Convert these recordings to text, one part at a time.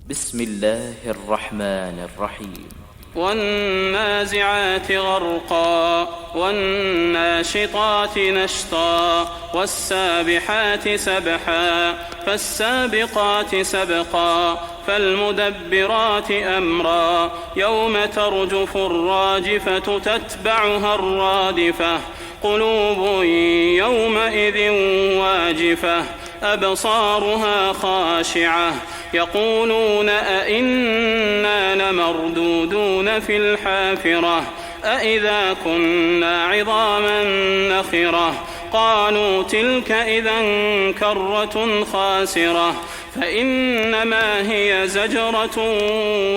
بسم الله الرحمن الرحيم والنازعات غرقا والناشطات نشطا والسابحات سبحا فالسابقات سبقا فالمدبرات أمرا يوم ترجف الراجفة تتبعها الرادفة قلوب يومئذ واجفة أبصارها خاشعة يقولون أئنا لمردودون في الحافرة أئذا كنا عظاما نخرة قالوا تلك إذا كرة خاسرة فإنما هي زجرة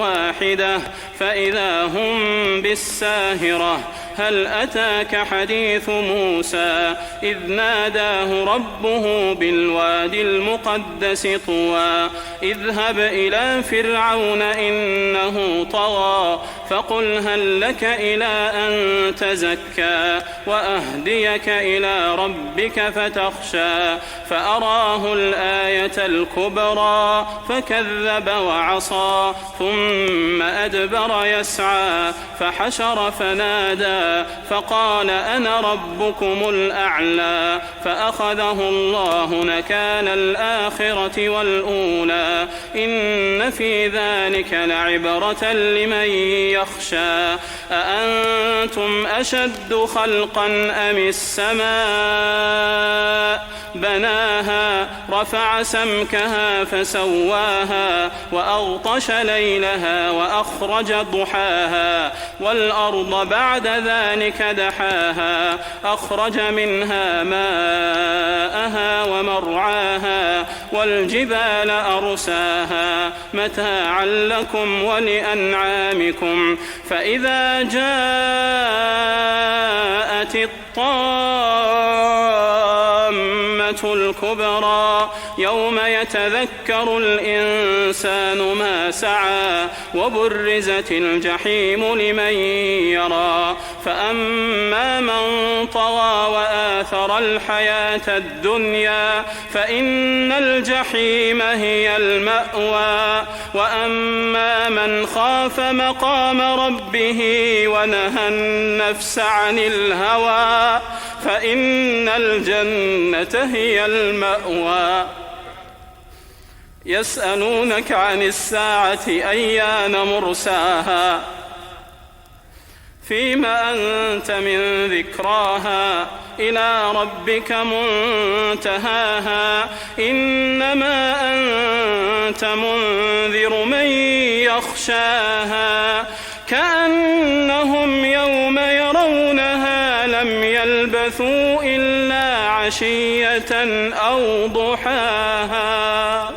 واحدة فإذا هم بالساهرة هل أتاك حديث موسى إذ ناداه ربه بالوادي المقدس طوى اذهب إلى فرعون إنه طغى فقل هل لك إلى أن تزكى وأهديك إلى ربك فتخشى فأراه الآية الكبرى فكذب وعصى ثم أدبر يسعى فحشر فنادى فقال أنا ربكم الأعلى فأخذه الله نكال الآخرة والأولى إن في ذلك لعبرة لمن يخشى أأنتم أشد خلقا أم السماء بناها رفع سمكها فسواها وأغطش ليلها وأخرج ضحاها والأرض بعد ذلك دحاها أخرج منها ماءها ومرعاها والجبال أرساها متاعا لكم ولأنعامكم فإذا جاءت الطامة الكبرى يوم يتذكر الإنسان ما سعى وبرزت الجحيم لمن يرى فأما من طغى وآثر الحياة الدنيا فإن الجحيم هي المأوى وأما من خاف مقام ربه ونهى النفس عن الهوى فإن الجنة هي المأوى يسألونك عن الساعة أيان مرساها فيما أنت من ذكراها إلى ربك منتهاها إنما أنت منذر من يخشاها كأنهم يوم يرونها لم يلبثوا إلا عشية أو ضحاها.